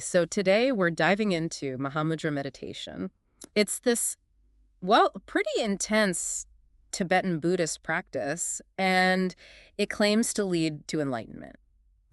So today we're diving into Mahamudra meditation. It's this, well, pretty intense Tibetan Buddhist practice, and it claims to lead to enlightenment.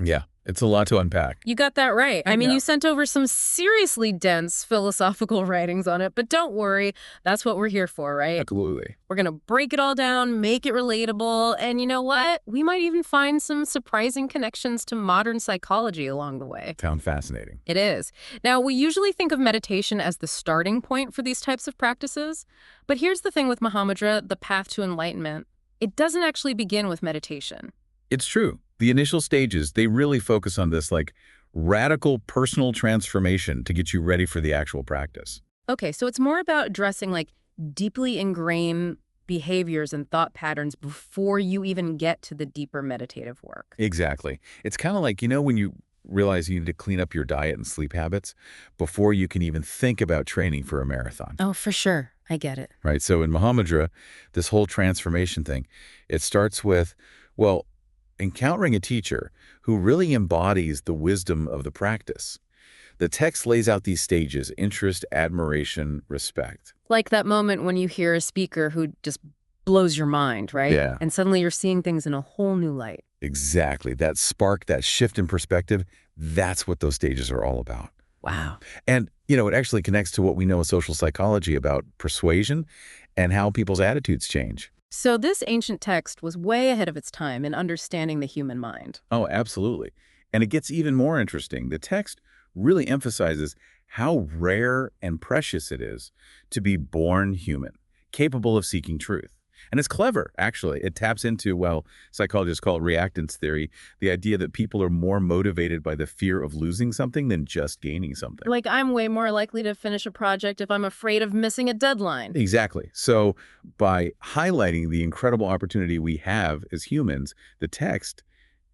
Yeah, it's a lot to unpack. You got that right. I mean, Yeah. you sent over some seriously dense philosophical writings on it, but don't worry, that's what we're here for, right? Absolutely. We're going to break it all down, make it relatable, and you know what? We might even find some surprising connections to modern psychology along the way. Sound fascinating. It is. Now, we usually think of meditation as the starting point for these types of practices, but here's the thing with Mahamudra, the path to enlightenment. It doesn't actually begin with meditation. It's true. The initial stages, they really focus on this radical personal transformation to get you ready for the actual practice. Okay, so it's more about addressing deeply ingrained behaviors and thought patterns before you even get to the deeper meditative work. Exactly. It's kind of like, when you realize you need to clean up your diet and sleep habits before you can even think about training for a marathon. Oh, for sure. I get it. Right? So in Mahamudra, this whole transformation thing, it starts with, encountering a teacher who really embodies the wisdom of the practice. The text lays out these stages: interest, admiration, respect. Like that moment when you hear a speaker who just blows your mind, right? Yeah. And suddenly you're seeing things in a whole new light. Exactly. That spark, that shift in perspective, that's what those stages are all about. Wow. And, it actually connects to what we know in social psychology about persuasion and how people's attitudes change. So this ancient text was way ahead of its time in understanding the human mind. Oh, absolutely. And it gets even more interesting. The text really emphasizes how rare and precious it is to be born human, capable of seeking truth. And it's clever, actually. It taps into, psychologists call it reactance theory, the idea that people are more motivated by the fear of losing something than just gaining something. Like, I'm way more likely to finish a project if I'm afraid of missing a deadline. Exactly. So by highlighting the incredible opportunity we have as humans, the text,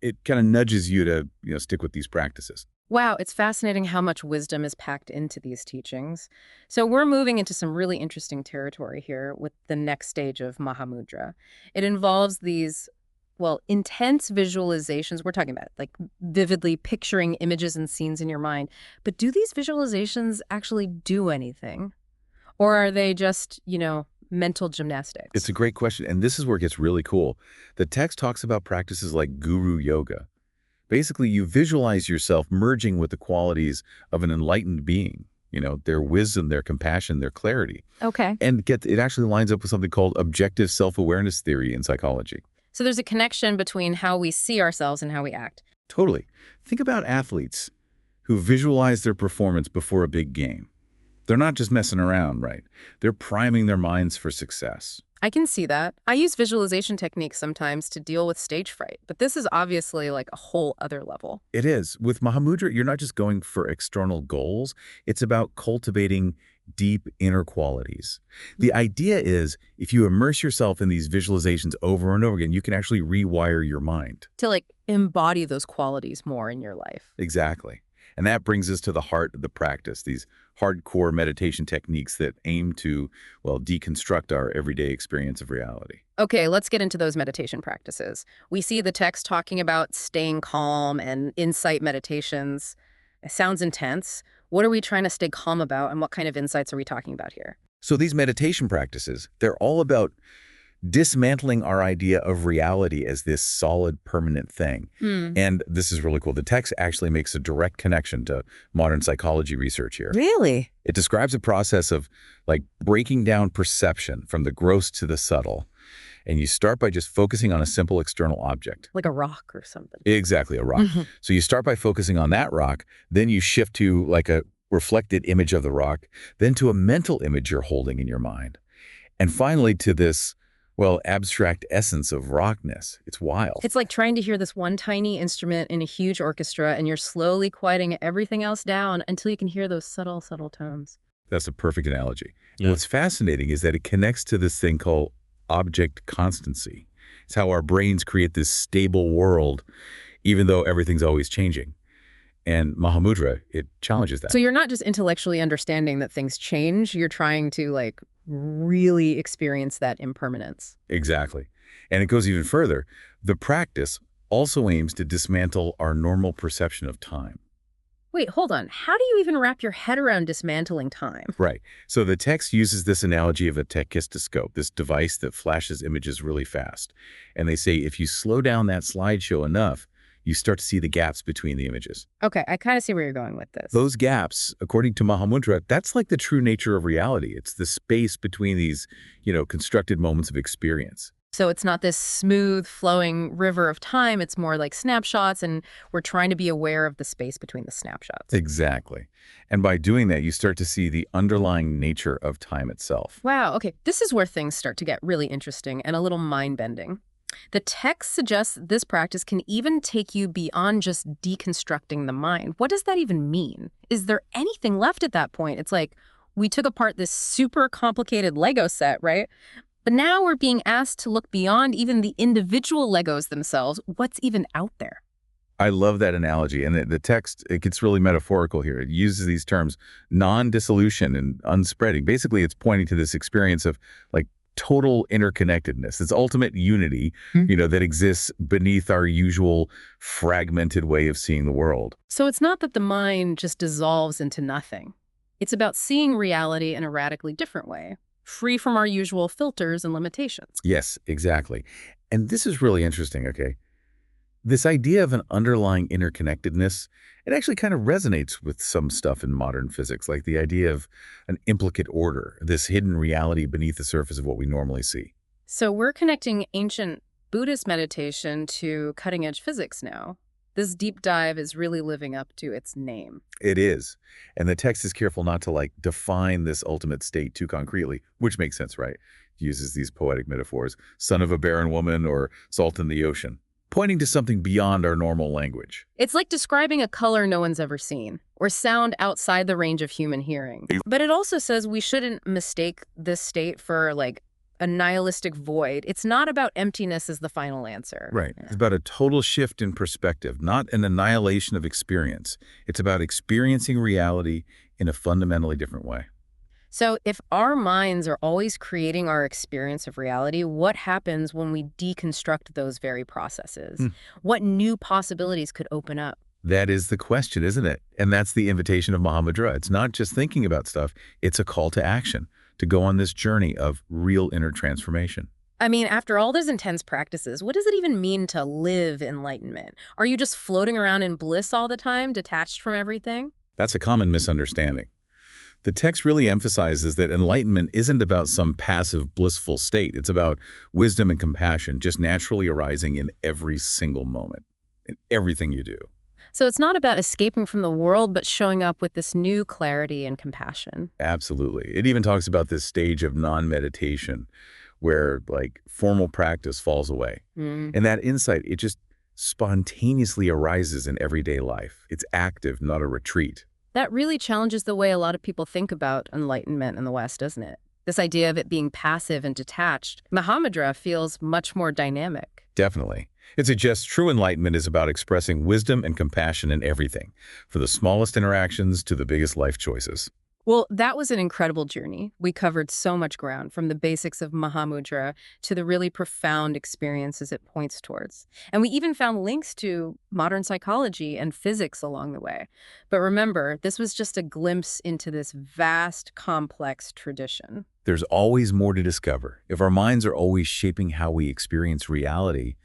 it kind of nudges you to, stick with these practices. Wow, it's fascinating how much wisdom is packed into these teachings. So we're moving into some really interesting territory here with the next stage of Mahamudra. It involves these, intense visualizations. We're talking about vividly picturing images and scenes in your mind. But do these visualizations actually do anything? Or are they just, mental gymnastics? It's a great question, and this is where it gets really cool. The text talks about practices like guru yoga. Basically, you visualize yourself merging with the qualities of an enlightened being, their wisdom, their compassion, their clarity. Okay. And it actually lines up with something called objective self-awareness theory in psychology. So there's a connection between how we see ourselves and how we act. Totally. Think about athletes who visualize their performance before a big game. They're not just messing around, right? They're priming their minds for success. I can see that. I use visualization techniques sometimes to deal with stage fright, but this is obviously a whole other level. It is. With Mahamudra, you're not just going for external goals. It's about cultivating deep inner qualities. The idea is if you immerse yourself in these visualizations over and over again, you can actually rewire your mind. To embody those qualities more in your life. Exactly. And that brings us to the heart of the practice, these hardcore meditation techniques that aim to, deconstruct our everyday experience of reality. Okay, let's get into those meditation practices. We see the text talking about staying calm and insight meditations. It sounds intense. What are we trying to stay calm about, and what kind of insights are we talking about here? So these meditation practices, they're all about dismantling our idea of reality as this solid, permanent thing. And this is really cool. The text actually makes a direct connection to modern psychology research here. Really? It describes a process of breaking down perception from the gross to the subtle. And you start by just focusing on a simple external object. Like a rock or something. Exactly, a rock. So you start by focusing on that rock, then you shift to a reflected image of the rock, then to a mental image you're holding in your mind. And finally to this abstract essence of rockness. It's wild. It's like trying to hear this one tiny instrument in a huge orchestra, and you're slowly quieting everything else down until you can hear those subtle, subtle tones. That's a perfect analogy. Yeah. And what's fascinating is that it connects to this thing called object constancy. It's how our brains create this stable world, even though everything's always changing. And Mahamudra, it challenges that. So you're not just intellectually understanding that things change, you're trying to really experience that impermanence. Exactly. And it goes even further. The practice also aims to dismantle our normal perception of time. Wait, hold on. How do you even wrap your head around dismantling time? Right. So the text uses this analogy of a techistoscope, this device that flashes images really fast. And they say if you slow down that slideshow enough, you start to see the gaps between the images. Okay, I kind of see where you're going with this. Those gaps, according to Mahamudra, that's like the true nature of reality. It's the space between these, constructed moments of experience. So it's not this smooth flowing river of time. It's more like snapshots, and we're trying to be aware of the space between the snapshots. Exactly. And by doing that, you start to see the underlying nature of time itself. Wow, okay. This is where things start to get really interesting and a little mind-bending. The text suggests this practice can even take you beyond just deconstructing the mind. What does that even mean? Is there anything left at that point? It's like we took apart this super complicated Lego set, right? But now we're being asked to look beyond even the individual Legos themselves. What's even out there? I love that analogy. And the text, it gets really metaphorical here. It uses these terms, non-dissolution and unspreading. Basically, it's pointing to this experience of like total interconnectedness, this ultimate unity, that exists beneath our usual fragmented way of seeing the world. So it's not that the mind just dissolves into nothing. It's about seeing reality in a radically different way, free from our usual filters and limitations. Yes, exactly. And this is really interesting, okay? This idea of an underlying interconnectedness, it actually kind of resonates with some stuff in modern physics, like the idea of an implicate order, this hidden reality beneath the surface of what we normally see. So we're connecting ancient Buddhist meditation to cutting-edge physics now. This deep dive is really living up to its name. It is. And the text is careful not to like define this ultimate state too concretely, which makes sense, right? It uses these poetic metaphors, son of a barren woman or salt in the ocean, pointing to something beyond our normal language. It's like describing a color no one's ever seen, or sound outside the range of human hearing. But it also says we shouldn't mistake this state for, like, a nihilistic void. It's not about emptiness as the final answer. Right. It's about a total shift in perspective, not an annihilation of experience. It's about experiencing reality in a fundamentally different way. So if our minds are always creating our experience of reality, what happens when we deconstruct those very processes? What new possibilities could open up? That is the question, isn't it? And that's the invitation of Mahamudra. It's not just thinking about stuff. It's a call to action, to go on this journey of real inner transformation. I mean, after all those intense practices, what does it even mean to live enlightenment? Are you just floating around in bliss all the time, detached from everything? That's a common misunderstanding. The text really emphasizes that enlightenment isn't about some passive, blissful state. It's about wisdom and compassion just naturally arising in every single moment, in everything you do. So it's not about escaping from the world, but showing up with this new clarity and compassion. Absolutely. It even talks about this stage of non-meditation where like formal practice falls away. And that insight, it just spontaneously arises in everyday life. It's active, not a retreat. That really challenges the way a lot of people think about enlightenment in the West, doesn't it? This idea of it being passive and detached. Mahamudra feels much more dynamic. Definitely. It suggests true enlightenment is about expressing wisdom and compassion in everything, from the smallest interactions to the biggest life choices. Well, that was an incredible journey. We covered so much ground, from the basics of Mahamudra to the really profound experiences it points towards. And we even found links to modern psychology and physics along the way. But remember, this was just a glimpse into this vast, complex tradition. There's always more to discover. If our minds are always shaping how we experience reality,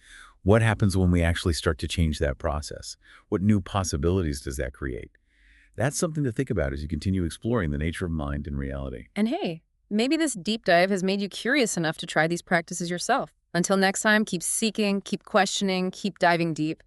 what happens when we actually start to change that process? What new possibilities does that create? That's something to think about as you continue exploring the nature of mind and reality. And hey, maybe this deep dive has made you curious enough to try these practices yourself. Until next time, keep seeking, keep questioning, keep diving deep.